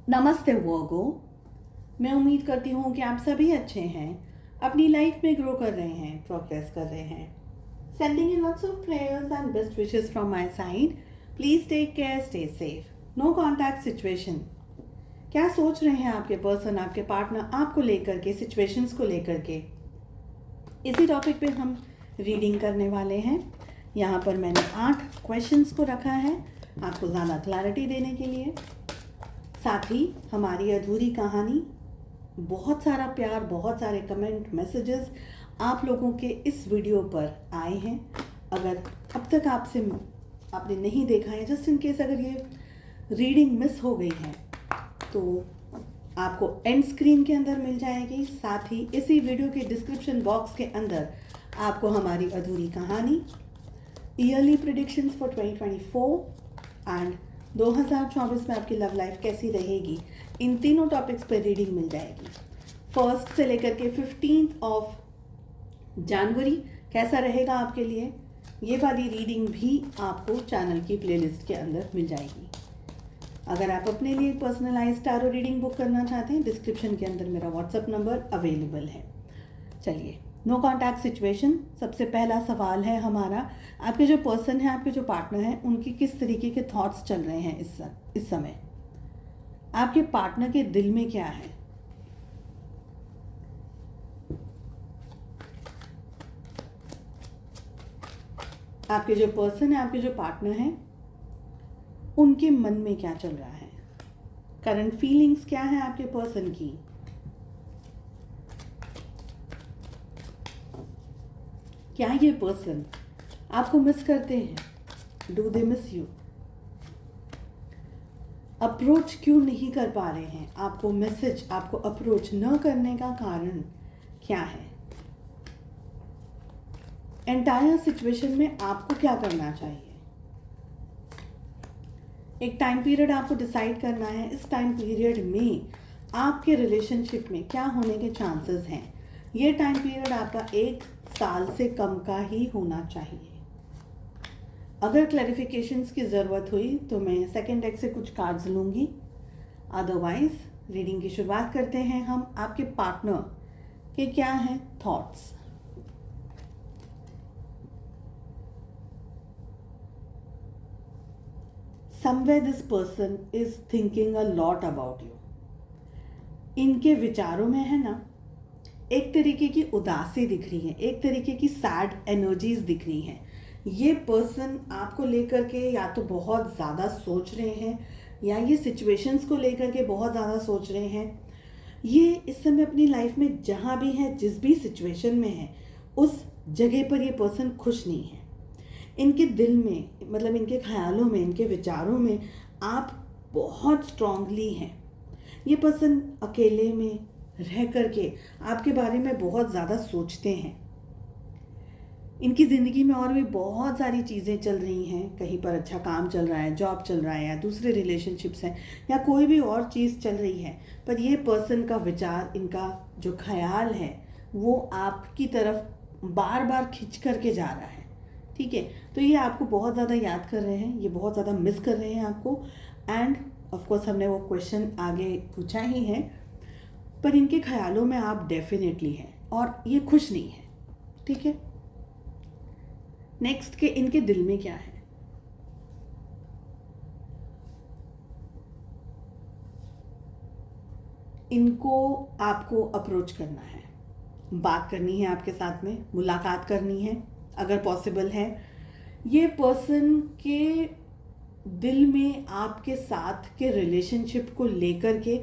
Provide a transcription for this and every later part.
नमस्ते वर्गो। मैं उम्मीद करती हूँ कि आप सभी अच्छे हैं, अपनी लाइफ में ग्रो कर रहे हैं, प्रोग्रेस कर रहे हैं। Sending in lots of prayers and best wishes from my side. Please take care, stay safe, no contact situation. क्या सोच रहे हैं आपके पर्सन, आपके पार्टनर आपको लेकर के, सिचुएशंस को लेकर के? इसी टॉपिक पे हम रीडिंग करने वाले हैं। यहाँ पर मैंने 8 क्वेश्चंस को रखा है आपको ज़्यादा क्लैरिटी देने के लिए। साथ ही हमारी अधूरी कहानी, बहुत सारा प्यार, बहुत सारे कमेंट, मैसेजेस आप लोगों के इस वीडियो पर आए हैं। अगर अब तक आपने नहीं देखा है, जस्ट इन केस अगर ये रीडिंग मिस हो गई है तो आपको एंड स्क्रीन के अंदर मिल जाएगी। साथ ही इसी वीडियो के डिस्क्रिप्शन बॉक्स के अंदर आपको हमारी अधूरी कहानी, ईयरली प्रेडिक्शंस फॉर 2024 एंड 2024 में आपकी लव लाइफ कैसी रहेगी, इन तीनों टॉपिक्स पर रीडिंग मिल जाएगी। 1 से लेकर के 15 जनवरी कैसा रहेगा आपके लिए, ये वाली रीडिंग भी आपको चैनल की प्लेलिस्ट के अंदर मिल जाएगी। अगर आप अपने लिए पर्सनलाइज्ड टैरो रीडिंग बुक करना चाहते हैं, डिस्क्रिप्शन के अंदर मेरा व्हाट्सएप नंबर अवेलेबल है। चलिए, नो कॉन्टैक्ट सिचुएशन। सबसे पहला सवाल है हमारा, आपके जो पर्सन है, आपके जो पार्टनर हैं, उनकी किस तरीके के थॉट्स चल रहे हैं इस समय? आपके पार्टनर के दिल में क्या है? आपके जो पर्सन है, आपके जो पार्टनर हैं, उनके मन में क्या चल रहा है? करंट फीलिंग्स क्या है आपके पर्सन की? क्या ये पर्सन आपको मिस करते हैं? Do they miss you? Approach क्यों नहीं कर पा रहे हैं? आपको मैसेज, आपको अप्रोच न करने का कारण क्या है? एंटायर सिचुएशन में आपको क्या करना चाहिए? एक टाइम पीरियड आपको डिसाइड करना है। इस टाइम पीरियड में आपके रिलेशनशिप में क्या होने के चांसेस हैं? ये टाइम पीरियड आपका 1 साल से कम का ही होना चाहिए। अगर क्लैरिफिकेशंस की ज़रूरत हुई तो मैं सेकेंड डेक से कुछ कार्ड्स लूँगी। अदरवाइज रीडिंग की शुरुआत करते हैं हम। आपके पार्टनर के क्या हैं thoughts? Somewhere this person is thinking a lot about you. इनके विचारों में है ना, एक तरीके की उदासी दिख रही है, एक तरीके की सैड एनर्जीज दिख रही हैं। ये पर्सन आपको लेकर के या तो बहुत ज़्यादा सोच रहे हैं, या ये सिचुएशंस को लेकर के बहुत ज़्यादा सोच रहे हैं। ये इस समय अपनी लाइफ में जहाँ भी है, जिस भी सिचुएशन में है, उस जगह पर ये पर्सन खुश नहीं है। इनके दिल में, मतलब इनके ख्यालों में, इनके विचारों में आप बहुत स्ट्रांगली हैं। ये पर्सन अकेले में रह करके आपके बारे में बहुत ज़्यादा सोचते हैं। इनकी ज़िंदगी में और भी बहुत सारी चीज़ें चल रही हैं। कहीं पर अच्छा काम चल रहा है, जॉब चल रहा है, या दूसरे रिलेशनशिप्स हैं, या कोई भी और चीज़ चल रही है, पर ये पर्सन का विचार, इनका जो ख्याल है, वो आपकी तरफ बार बार खिंच करके जा रहा है। ठीक है, तो ये आपको बहुत ज़्यादा याद कर रहे हैं, ये बहुत ज़्यादा मिस कर रहे हैं आपको। एंड ऑफ कोर्स हमने वो क्वेश्चन आगे पूछा ही है, पर इनके ख्यालों में आप डेफिनेटली हैं और ये खुश नहीं है। ठीक है, नेक्स्ट के इनके दिल में क्या है? इनको आपको अप्रोच करना है, बात करनी है आपके साथ में, मुलाकात करनी है अगर पॉसिबल है। ये पर्सन के दिल में आपके साथ के रिलेशनशिप को लेकर के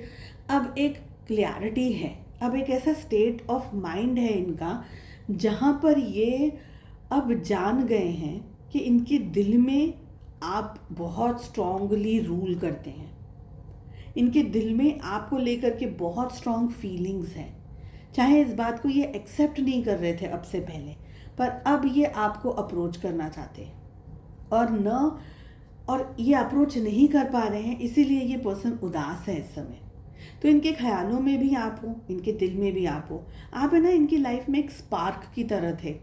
अब एक क्लैरिटी है, अब एक ऐसा स्टेट ऑफ माइंड है इनका, जहाँ पर ये अब जान गए हैं कि इनके दिल में आप बहुत स्ट्रांगली रूल करते हैं। इनके दिल में आपको लेकर के बहुत स्ट्रांग फीलिंग्स हैं। चाहे इस बात को ये एक्सेप्ट नहीं कर रहे थे अब से पहले, पर अब ये आपको अप्रोच करना चाहते हैं, और ये अप्रोच नहीं कर पा रहे हैं, इसीलिए ये पर्सन उदास है इस समय। तो इनके ख्यालों में भी आप हो, इनके दिल में भी आप हो। आप है ना, इनकी लाइफ में एक स्पार्क की तरह थे,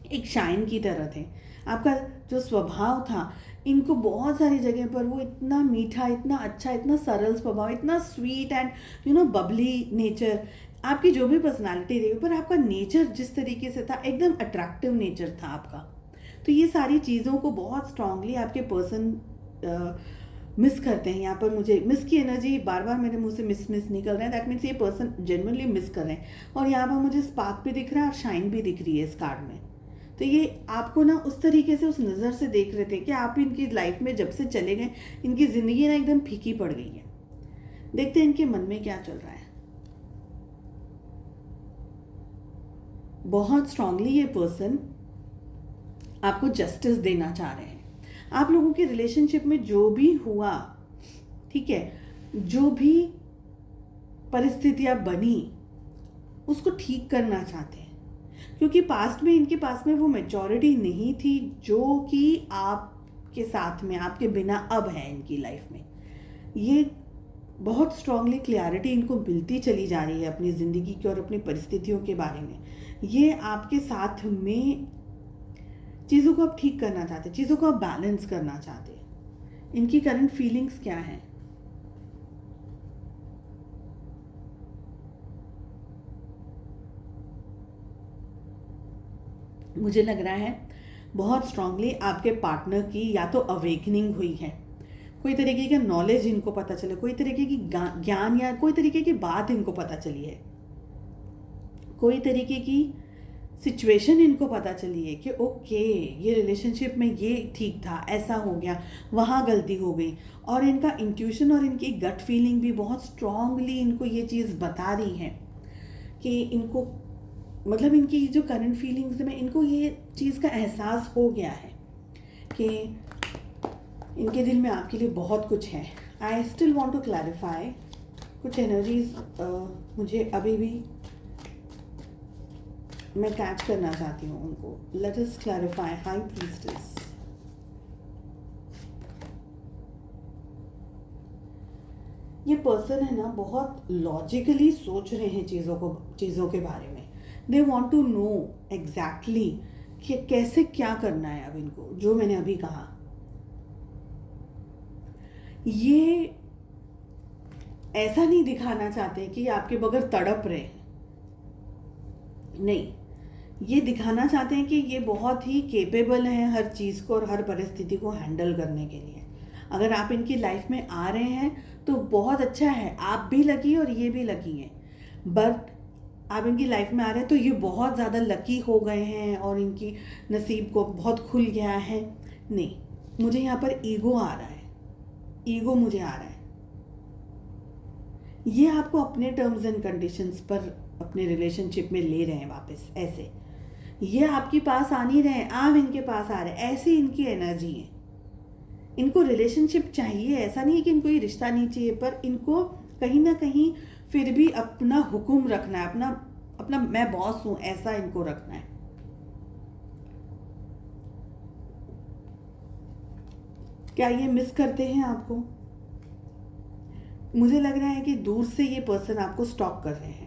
एक शाइन की तरह थे। आपका जो स्वभाव था, इनको बहुत सारी जगह पर वो इतना मीठा, इतना अच्छा, इतना सरल स्वभाव, इतना स्वीट एंड बबली नेचर, आपकी जो भी पर्सनालिटी रही, पर आपका नेचर जिस तरीके से था, एकदम अट्रैक्टिव नेचर था आपका। तो ये सारी चीज़ों को बहुत स्ट्रांगली आपके पर्सन मिस करते हैं। यहाँ पर मुझे मिस की एनर्जी बार बार मेरे मुंह से मिस निकल रहा है, दैट मीन्स ये पर्सन जेन्युइनली मिस कर रहे हैं। और यहाँ पर मुझे स्पार्क भी दिख रहा है और शाइन भी दिख रही है इस कार्ड में। तो ये आपको ना उस तरीके से, उस नज़र से देख रहे थे कि आप इनकी लाइफ में जब से चले गए, इनकी ज़िंदगी ना एकदम फीकी पड़ गई है। देखते हैं इनके मन में क्या चल रहा है। बहुत स्ट्रांगली ये पर्सन आपको जस्टिस देना चाह रहे हैं। आप लोगों के रिलेशनशिप में जो भी हुआ, ठीक है, जो भी परिस्थितियां बनी, उसको ठीक करना चाहते हैं। क्योंकि पास्ट में इनके पास में वो मैच्योरिटी नहीं थी जो कि आपके साथ में, आपके बिना अब है इनकी लाइफ में। ये बहुत स्ट्रांगली क्लैरिटी इनको मिलती चली जा रही है अपनी ज़िंदगी की और अपनी परिस्थितियों के बारे में। ये आपके साथ में चीज़ों को आप ठीक करना चाहते हैं, चीज़ों को आप बैलेंस करना चाहते हैं। इनकी करंट फीलिंग्स क्या हैं? मुझे लग रहा है बहुत स्ट्रांगली आपके पार्टनर की या तो अवेकनिंग हुई है, कोई तरीके का नॉलेज इनको पता चले, कोई तरीके की ज्ञान या कोई तरीके की बात इनको पता चली है, कोई तरीके की सिचुएशन इनको पता चली है कि ओके, ये रिलेशनशिप में ये ठीक था, ऐसा हो गया, वहाँ गलती हो गई। और इनका इंट्यूशन और इनकी गट फीलिंग भी बहुत स्ट्रांगली इनको ये चीज़ बता रही है कि इनको, मतलब इनकी जो करंट फीलिंग्स में इनको ये चीज़ का एहसास हो गया है कि इनके दिल में आपके लिए बहुत कुछ है। I still want to clarify कुछ एनर्जीज मुझे अभी भी मैं कैच करना चाहती हूँ उनको। Let us clarify. High priestess, ये पर्सन है ना बहुत लॉजिकली सोच रहे हैं चीज़ों के बारे में। They want to know exactly कि कैसे क्या करना है अब इनको, जो मैंने अभी कहा। ये ऐसा नहीं दिखाना चाहते कि आपके बगैर तड़प रहे हैं, नहीं, ये दिखाना चाहते हैं कि ये बहुत ही केपेबल हैं हर चीज़ को और हर परिस्थिति को हैंडल करने के लिए। अगर आप इनकी लाइफ में आ रहे हैं तो बहुत अच्छा है, आप भी लकी और ये भी लकी हैं। बट आप इनकी लाइफ में आ रहे हैं तो ये बहुत ज़्यादा लकी हो गए हैं और इनकी नसीब को बहुत खुल गया है। नहीं, मुझे यहाँ पर ईगो आ रहा है, ईगो मुझे आ रहा है। ये आपको अपने टर्म्स एंड कंडीशंस पर अपने रिलेशनशिप में ले रहे हैं वापस। ऐसे ये आपके पास आ नहीं रहे हैं, आप इनके पास आ रहे हैं, ऐसी इनकी एनर्जी है। इनको रिलेशनशिप चाहिए, ऐसा नहीं है कि इनको ये रिश्ता नहीं चाहिए, पर इनको कहीं ना कहीं फिर भी अपना हुक्म रखना है, अपना मैं बॉस हूं, ऐसा इनको रखना है। क्या ये मिस करते हैं आपको? मुझे लग रहा है कि दूर से ये पर्सन आपको स्टॉक कर रहे हैं,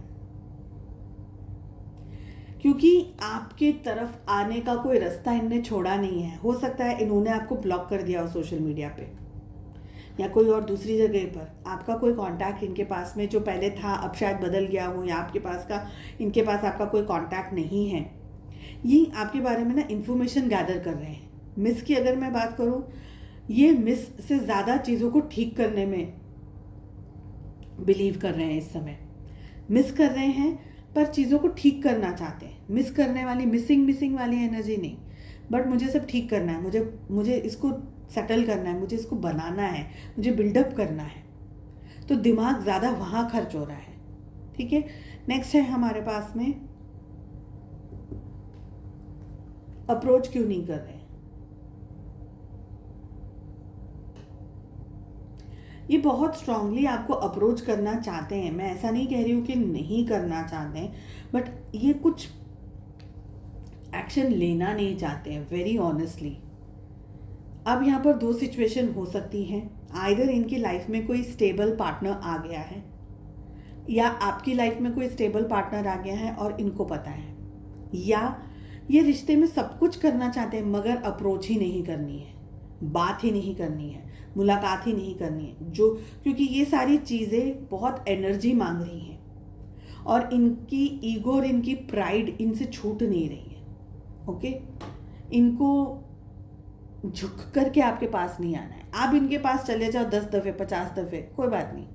क्योंकि आपके तरफ आने का कोई रास्ता इनने छोड़ा नहीं है। हो सकता है इन्होंने आपको ब्लॉक कर दिया हो सोशल मीडिया पे या कोई और दूसरी जगह पर। आपका कोई कांटेक्ट इनके पास में जो पहले था अब शायद बदल गया हो, या आपके पास का इनके पास आपका कोई कांटेक्ट नहीं है। ये आपके बारे में ना इन्फॉर्मेशन गैदर कर रहे हैं। मिस की अगर मैं बात करूँ, ये मिस से ज़्यादा चीज़ों को ठीक करने में बिलीव कर रहे हैं इस समय। मिस कर रहे हैं पर चीज़ों को ठीक करना चाहते हैं। मिस करने वाली, मिसिंग वाली एनर्जी नहीं, बट मुझे सब ठीक करना है, मुझे इसको सेटल करना है, मुझे इसको बनाना है, मुझे बिल्डअप करना है। तो दिमाग ज़्यादा वहाँ खर्च हो रहा है। ठीक है, नेक्स्ट है हमारे पास में अप्रोच क्यों नहीं कर रहे हैं। ये बहुत स्ट्रांगली आपको अप्रोच करना चाहते हैं। मैं ऐसा नहीं कह रही हूँ कि नहीं करना चाहते हैं, बट ये कुछ एक्शन लेना नहीं चाहते हैं, वेरी ऑनेस्टली। अब यहाँ पर दो सिचुएशन हो सकती हैं। आइदर इनकी लाइफ में कोई स्टेबल पार्टनर आ गया है, या आपकी लाइफ में कोई स्टेबल पार्टनर आ गया है और इनको पता है, या ये रिश्ते में सब कुछ करना चाहते हैं मगर अप्रोच ही नहीं करनी है। बात ही नहीं करनी है, मुलाकात ही नहीं करनी है, जो क्योंकि ये सारी चीज़ें बहुत एनर्जी मांग रही हैं और इनकी ईगो और इनकी प्राइड इनसे छूट नहीं रही है। ओके, इनको झुक करके आपके पास नहीं आना है। आप इनके पास चले जाओ 10 दफ़े 50 दफ़े कोई बात नहीं,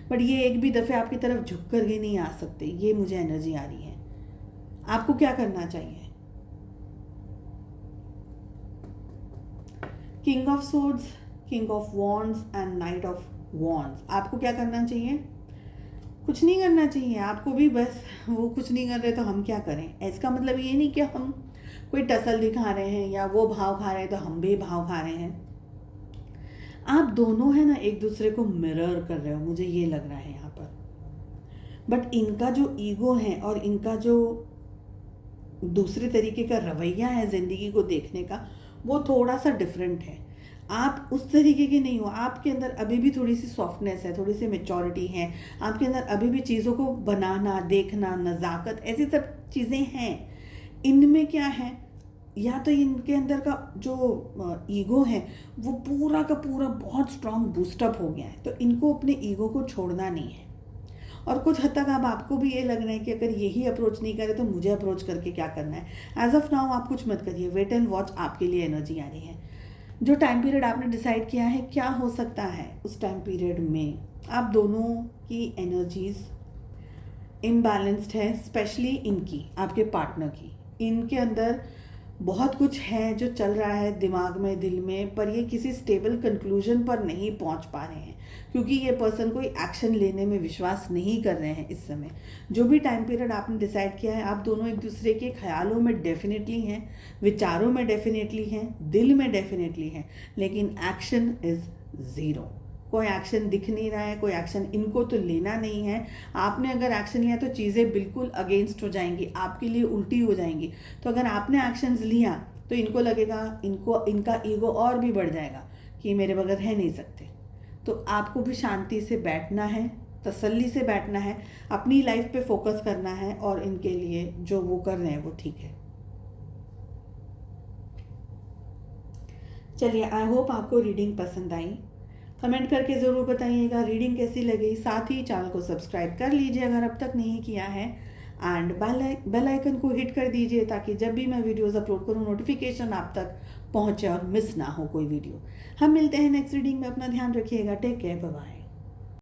बट ये एक भी दफ़े आपकी तरफ झुक करके नहीं आ सकते। ये मुझे एनर्जी आ रही है। आपको क्या करना चाहिए? King of swords, king of wands and night of wands. आपको क्या करना चाहिए? कुछ नहीं करना चाहिए आपको भी। बस वो कुछ नहीं कर रहे तो हम क्या करें। इसका मतलब ये नहीं कि हम कोई टसल दिखा रहे हैं या वो भाव खा रहे हैं तो हम भी भाव खा रहे हैं। आप दोनों है ना एक दूसरे को मिरर कर रहे हो, मुझे ये लग रहा है यहाँ पर। बट इनका जो ईगो है और इनका जो दूसरे तरीके का रवैया है ज़िंदगी को देखने का, वो थोड़ा सा डिफरेंट है। आप उस तरीके के नहीं हो। आपके अंदर अभी भी थोड़ी सी सॉफ्टनेस है, थोड़ी सी मैच्योरिटी है। आपके अंदर अभी भी चीज़ों को बनाना, देखना, नज़ाकत, ऐसी सब चीज़ें हैं। इनमें क्या है, या तो इनके अंदर का जो ईगो है वो पूरा का पूरा बहुत स्ट्रांग बूस्टअप हो गया है, तो इनको अपने ईगो को छोड़ना नहीं है। और कुछ हद तक अब आपको भी ये लग रहा है कि अगर यही अप्रोच नहीं करे तो मुझे अप्रोच करके क्या करना है। एज ऑफ नाउ आप कुछ मत करिए, वेट एंड वॉच। आपके लिए एनर्जी आ रही है। जो टाइम पीरियड आपने डिसाइड किया है, क्या हो सकता है उस टाइम पीरियड में आप दोनों की एनर्जीज इम्बैलेंस्ड है, स्पेशली इनकी, आपके पार्टनर की। इनके अंदर बहुत कुछ है जो चल रहा है दिमाग में, दिल में, पर ये किसी स्टेबल कंक्लूजन पर नहीं पहुंच पा रहे हैं क्योंकि ये पर्सन कोई एक्शन लेने में विश्वास नहीं कर रहे हैं इस समय। जो भी टाइम पीरियड आपने डिसाइड किया है, आप दोनों एक दूसरे के ख्यालों में डेफिनेटली हैं, विचारों में डेफिनेटली हैं, दिल में डेफिनेटली हैं, लेकिन एक्शन इज़ ज़ीरो। कोई एक्शन दिख नहीं रहा है, कोई एक्शन इनको तो लेना नहीं है। आपने अगर एक्शन लिया तो चीज़ें बिल्कुल अगेंस्ट हो जाएंगी, आपके लिए उल्टी हो जाएंगी। तो अगर आपने एक्शंस लिया तो इनको लगेगा, इनका ईगो और भी बढ़ जाएगा कि मेरे बगैर रह नहीं सकते। तो आपको भी शांति से बैठना है, तसल्ली से बैठना है, अपनी लाइफ पे फोकस करना है और इनके लिए जो वो कर रहे हैं वो ठीक है। चलिए, आई होप आपको रीडिंग पसंद आई। कमेंट करके ज़रूर बताइएगा रीडिंग कैसी लगी। साथ ही चैनल को सब्सक्राइब कर लीजिए अगर अब तक नहीं किया है, एंड बेल आइकन को हिट कर दीजिए ताकि जब भी मैं वीडियोस अपलोड करूँ नोटिफिकेशन आप तक पहुँचे और मिस ना हो कोई वीडियो। हम मिलते हैं नेक्स्ट रीडिंग में। अपना ध्यान रखिएगा। Take care, bye bye.